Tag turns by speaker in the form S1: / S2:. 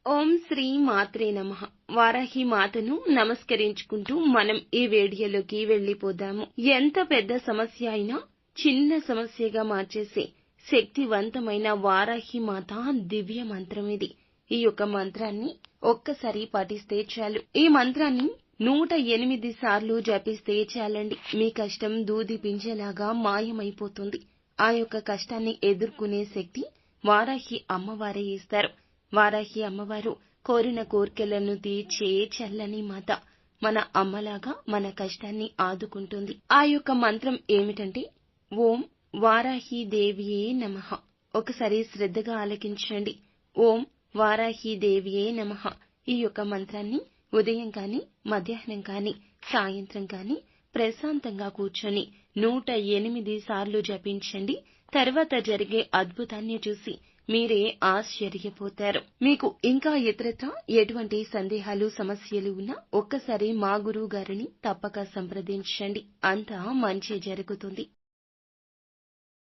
S1: ఓం శ్రీ మాత్రే నమః. వారాహి మాతను నమస్కరించుకుంటూ మనం ఈ వీడియోలోకి వెళ్ళిపోదాము. ఎంత పెద్ద సమస్య అయినా చిన్న సమస్యగా మార్చేసే శక్తివంతమైన వారాహి మాత దివ్య మంత్రం ఇది. ఈ యొక్క మంత్రాన్ని ఒక్కసారి పఠిస్తే చాలు. ఈ మంత్రాన్ని 108 సార్లు జపిస్తే చాలండి. మీ కష్టం దూది పింజలాగా మాయమైపోతుంది. ఆ యొక్క కష్టాన్ని ఎదుర్కొనే శక్తి వారాహి అమ్మవారే ఇస్తారు. వారాహి అమ్మవారు కోరిన కోర్కెలను తీర్చే చల్లని మాత. మన అమ్మలాగా మన కష్టాన్ని ఆదుకుంటుంది. ఆ యొక్క మంత్రం ఏమిటంటే ఓం వారాహి దేవియే నమః. ఒకసారి శ్రద్ధగా ఆలకించండి. ఓం వారాహి దేవియే నమః. ఈ యొక్క మంత్రాన్ని ఉదయం కానీ, మధ్యాహ్నం కానీ, సాయంత్రం కానీ ప్రశాంతంగా కూర్చొని 108 సార్లు జపించండి. తర్వాత జరిగే అద్భుతాన్ని చూసి మీరే ఆశ్చర్యపోతారు. మీకు ఇంకా ఇతరత్రా ఎటువంటి సందేహాలు, సమస్యలు ఉన్నా ఒక్కసారి మా గురువు గారిని తప్పక సంప్రదించండి. అంతా మంచి జరుగుతుంది.